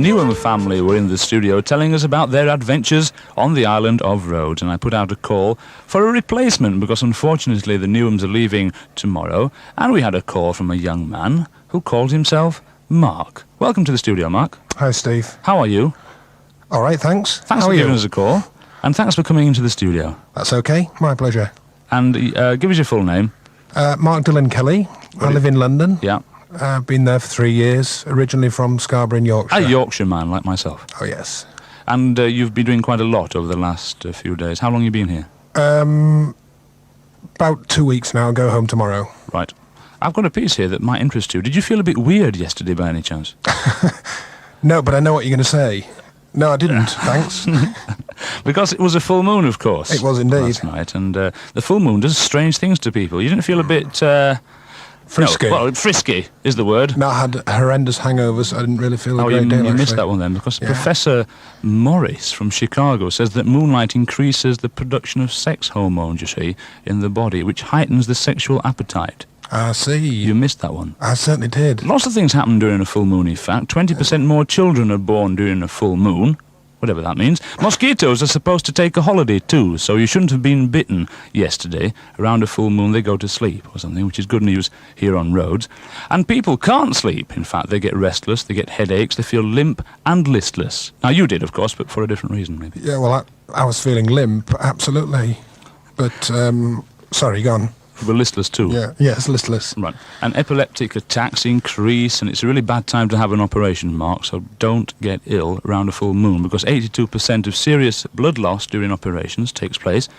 Newham family were in the studio telling us about their adventures on the island of Rhodes, and I put out a call for a replacement because unfortunately the Newhams are leaving tomorrow, and we had a call from a young man who called himself Mark. Welcome to the studio, Mark. Hi, Steve. How are you? All right, thanks. Thanks for giving us a call, and thanks for coming into the studio. That's okay, my pleasure. And give us your full name. Mark Dillon-Kelly. I live in London. Yeah. I've been there for 3 years, originally from Scarborough in Yorkshire. A Yorkshire man, like myself. Oh, yes. And you've been doing quite a lot over the last few days. How long have you been here? About 2 weeks now, go home tomorrow. Right. I've got a piece here that might interest you. Did you feel a bit weird yesterday by any chance? No, but I know what you're going to say. No, I didn't, thanks. Because it was a full moon, of course. It was indeed. Last night, and the full moon does strange things to people. You didn't feel a bit... Frisky. No, well, frisky is the word. No, I had horrendous hangovers. I didn't really feel a great deal, you missed that one then, because Professor Morris from Chicago says that moonlight increases the production of sex hormones, you see, in the body, which heightens the sexual appetite. I see. You missed that one. I certainly did. Lots of things happen during a full moon, in fact. 20% more children are born during a full moon, whatever that means. Mosquitoes are supposed to take a holiday too, so you shouldn't have been bitten yesterday. Around a full moon they go to sleep or something, which is good news here on Rhodes. And people can't sleep. In fact, they get restless, they get headaches, they feel limp and listless. Now you did, of course, but for a different reason maybe. Yeah, well, I was feeling limp, absolutely. But, sorry, go on. You were listless too? Yes, listless. Right. And epileptic attacks increase, and it's a really bad time to have an operation, Mark, so don't get ill around a full moon, because 82% of serious blood loss during operations takes place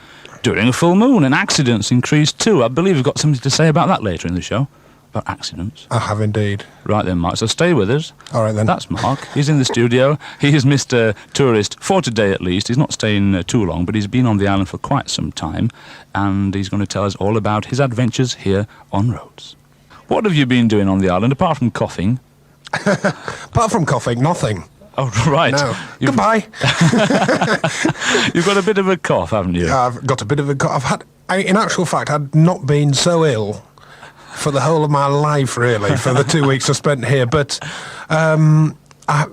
during a full moon, and accidents increase too. I believe you've got something to say about that later in the show, about accidents. I have indeed. Right then, Mark, so stay with us. All right then. That's Mark. He's in the studio. He is Mr. Tourist for today at least. He's not staying too long, but he's been on the island for quite some time, and he's going to tell us all about his adventures here on Rhodes. What have you been doing on the island, apart from coughing? Apart from coughing, nothing. Oh, right. No. Goodbye. You've got a bit of a cough, haven't you? I've got a bit of a cough. In actual fact, I'd not been so ill for the whole of my life, really, for the 2 weeks I spent here. But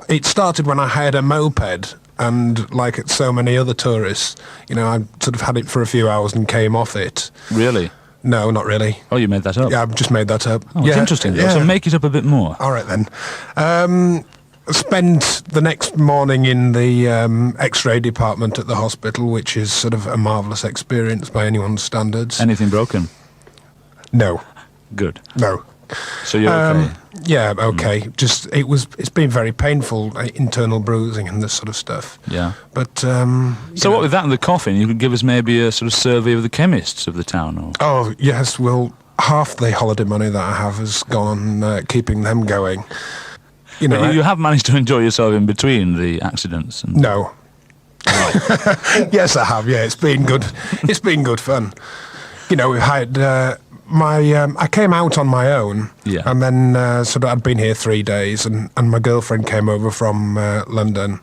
it started when I hired a moped, and like so many other tourists, you know, I sort of had it for a few hours and came off it. Really? No, not really. Oh, you made that up? Yeah, I've just made that up. Oh, it's interesting, though, so make it up a bit more. All right, then. Spent the next morning in the X-ray department at the hospital, which is sort of a marvellous experience by anyone's standards. Anything broken? No. Good. No. So you're okay? Yeah, okay. Just it's been very painful, internal bruising and this sort of stuff. Yeah. But so what with that and the coughing, you could give us maybe a sort of survey of the chemists of the town, or? Oh yes, well, half the holiday money that I have has gone on keeping them going. You know, but you have managed to enjoy yourself in between the accidents. And... No. Yes, I have. Yeah, it's been good. It's been good fun. You know, we've had. I came out on my own, and then sort of I'd been here 3 days, and my girlfriend came over from London,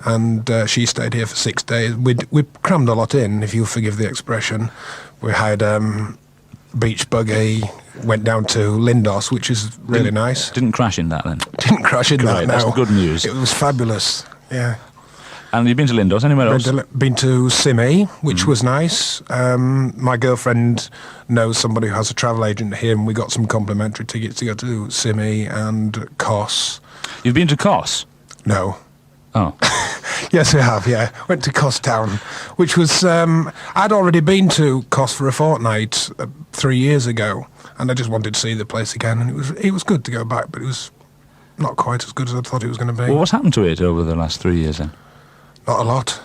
and she stayed here for 6 days. We crammed a lot in, if you'll forgive the expression. We had beach buggy, went down to Lindos, which is really nice. Didn't crash in that then? Didn't crash in that, no. That's good news. It was fabulous, yeah. And you've been to Lindos, anywhere else? Been to Simi, which was nice. My girlfriend knows somebody who has a travel agent here, and we got some complimentary tickets to go to Simi and Kos. You've been to Kos? No. Oh. Yes, we have, yeah. Went to Kos Town, which was... I'd already been to Kos for a fortnight 3 years ago, and I just wanted to see the place again, and it was good to go back, but it was not quite as good as I thought it was going to be. Well, what's happened to it over the last 3 years then? Not a lot.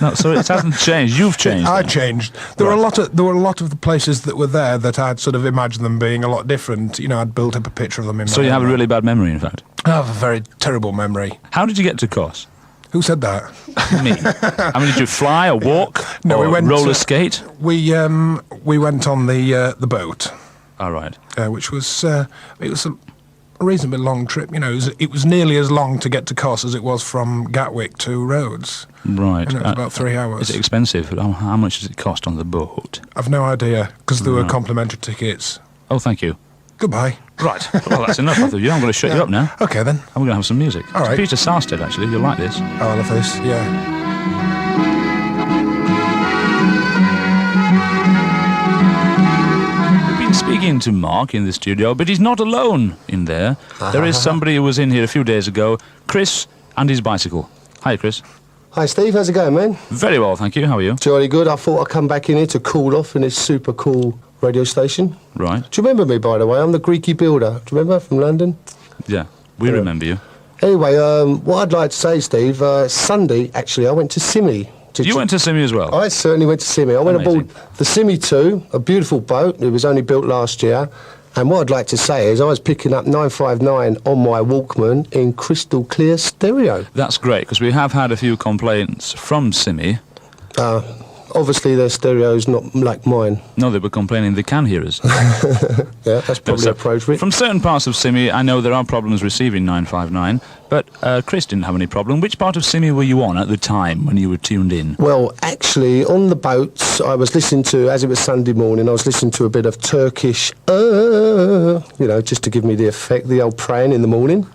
No, so it hasn't changed. You've changed. I changed. There were a lot of the places that were there that I'd sort of imagined them being a lot different. You know, I'd built up a picture of them in my So you have a really bad memory, in fact? I have a very terrible memory. How did you get to Kos? Who said that? Me. I mean, did you fly or walk? No, or we went roller skate. We went on the boat. All right. Which was a reasonably long trip. You know, it was nearly as long to get to Kos as it was from Gatwick to Rhodes. Right. And it was about 3 hours. Is it expensive? How much does it cost on the boat? I've no idea, because there were complimentary tickets. Oh, thank you. Goodbye. Right. Well, that's enough of you. I'm going to shut you up now. Okay, then. I'm going to have some music. All right. It's Peter Sarsted, actually. You'll like this. Oh, I love this. Yeah. Speaking to Mark in the studio, but he's not alone in there. There is somebody who was in here a few days ago, Chris and his bicycle. Hi, Chris. Hi, Steve. How's it going, man? Very well, thank you. How are you? Jolly good. I thought I'd come back in here to cool off in this super cool radio station. Right. Do you remember me, by the way? I'm the Greeky builder. Do you remember from London? Yeah, we remember you. Anyway, what I'd like to say, Steve, Sunday, actually, I went to Simi. You went to Simi as well? I certainly went to Simi. I went aboard the Simi 2, a beautiful boat. It was only built last year. And what I'd like to say is I was picking up 959 on my Walkman in crystal clear stereo. That's great, because we have had a few complaints from Simi. Obviously, their stereo's not like mine. No, they were complaining they can hear us. Yeah, that's probably appropriate. From certain parts of Simi, I know there are problems receiving 959, but Chris didn't have any problem. Which part of Simi were you on at the time when you were tuned in? Well, actually, on the boats, I was listening to, as it was Sunday morning, I was listening to a bit of Turkish, just to give me the effect, the old praying in the morning.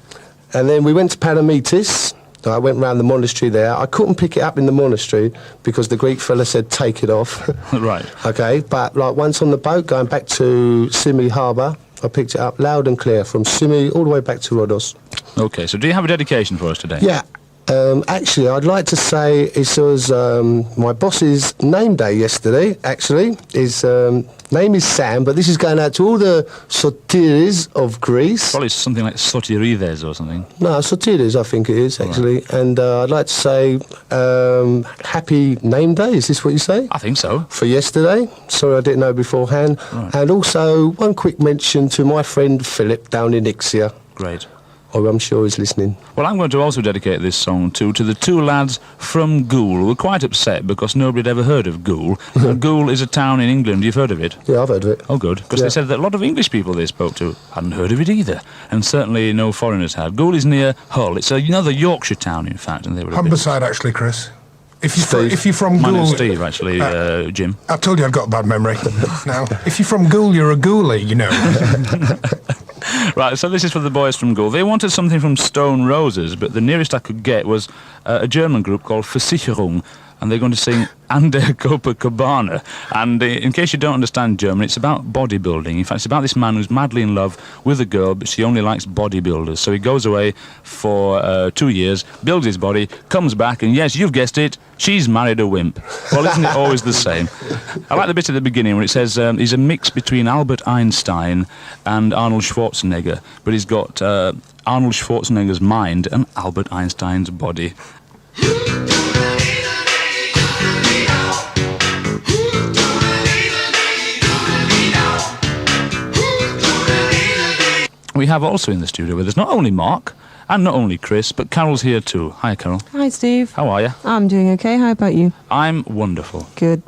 And then we went to Palamitis. I went round the monastery there. I couldn't pick it up in the monastery because the Greek fella said take it off. Right. Okay, but like once on the boat going back to Simi Harbour, I picked it up loud and clear from Simi all the way back to Rodos. Okay, so do you have a dedication for us today? Yeah. Actually, I'd like to say it was my boss's name day yesterday, actually. His name is Sam, but this is going out to all the sotiris of Greece. Probably something like Sotirides or something. No, sotiris, I think it is, actually. Right. And I'd like to say happy name day, is this what you say? I think so. For yesterday. Sorry, I didn't know beforehand. Right. And also, one quick mention to my friend Philip down in Ixia. Great. Oh, I'm sure he's listening. Well, I'm going to also dedicate this song to the two lads from Goole who were quite upset because nobody had ever heard of Goole. Goole is a town in England. You've heard of it? Yeah, I've heard of it. Oh, good. Because they said that a lot of English people they spoke to hadn't heard of it either. And certainly no foreigners had. Goole is near Hull. It's another Yorkshire town, in fact. And they were Humberside, actually, Chris. If you're from Goole... My name's Steve, actually, Jim. I told you I've got a bad memory. Now, if you're from Goole, you're a ghoulie, you know. Right, so this is for the boys from Goole. They wanted something from Stone Roses, but the nearest I could get was a German group called Versicherung, and they're going to sing Copacabana. And in case you don't understand German, it's about bodybuilding. In fact, it's about this man who's madly in love with a girl, but she only likes bodybuilders. So he goes away for 2 years, builds his body, comes back, and yes, you've guessed it, she's married a wimp. Well, isn't it always the same? I like the bit at the beginning where it says he's a mix between Albert Einstein and Arnold Schwarzenegger, but he's got Arnold Schwarzenegger's mind and Albert Einstein's body. We have also in the studio with us not only Mark and not only Chris, but Carol's here too. Hi, Carol. Hi, Steve. How are you? I'm doing okay. How about you? I'm wonderful. Good.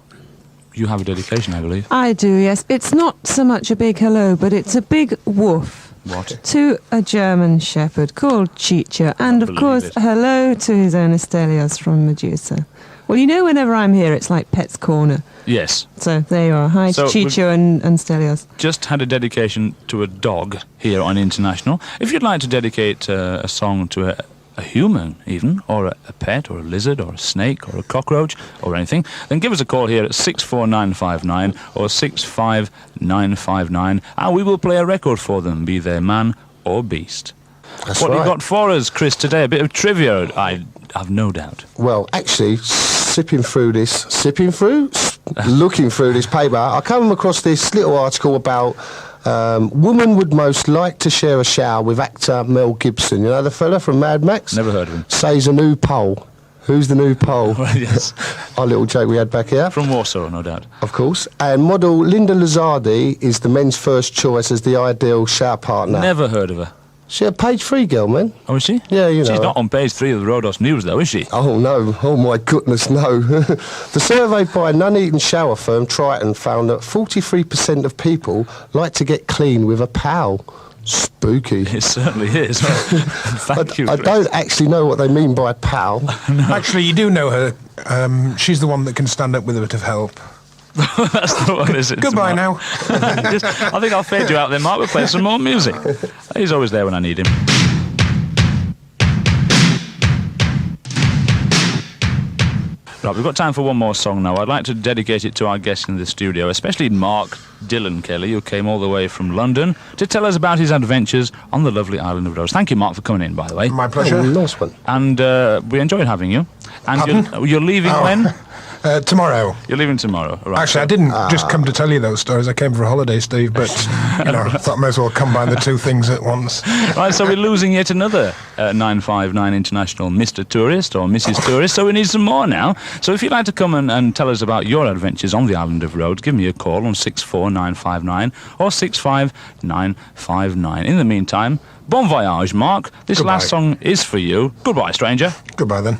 You have a dedication, I believe. I do, yes. It's not so much a big hello, but it's a big woof. What? To a German shepherd called Chicha. And, of course, hello to his owner, Stelios from Medusa. Well, you know, whenever I'm here, it's like Pet's Corner. Yes. So there you are. Hi, so Chicho and Stelios. Just had a dedication to a dog here on International. If you'd like to dedicate a song to a human, even, or a pet, or a lizard, or a snake, or a cockroach, or anything, then give us a call here at 64959 or 65959, and we will play a record for them, be they man or beast. That's what right. you got for us, Chris, today? A bit of trivia, I have no doubt. Well, actually, looking through this paper, I came across this little article about woman would most like to share a shower with actor Mel Gibson. You know the fella from Mad Max? Never heard of him. Says a new pole. Who's the new pole? Well, yes. Our little joke we had back here. From Warsaw, no doubt. Of course. And model Linda Lizardi is the men's first choice as the ideal shower partner. Never heard of her. She's a page 3 girl, man. Oh, is she? Yeah, you know. She's not on page 3 of the Rodos News, though, is she? Oh, no. Oh, my goodness, no. The survey by Nuneaton shower firm Triton found that 43% of people like to get clean with a pal. Spooky. It certainly is. Thank you, I don't actually know what they mean by pal. No. Actually, you do know her. She's the one that can stand up with a bit of help. That's the one, is it? Goodbye now. I think I'll fade you out then, Mark. We'll play some more music. He's always there when I need him. Right, we've got time for one more song now. I'd like to dedicate it to our guests in the studio, especially Mark Dillon-Kelly, who came all the way from London to tell us about his adventures on the lovely island of Rhodes. Thank you, Mark, for coming in, by the way. My pleasure. Oh, nice one. And we enjoyed having you. And you're leaving when? Tomorrow. You're leaving tomorrow. Right. Actually, I didn't just come to tell you those stories. I came for a holiday, Steve, but, I thought I may as well combine the two things at once. Right, so we're losing yet another 959 International Mr. Tourist or Mrs. Tourist, so we need some more now. So if you'd like to come and tell us about your adventures on the island of Rhodes, give me a call on 64959 or 65959. In the meantime, bon voyage, Mark. This Goodbye. last song is for you. Goodbye, stranger. Goodbye, then.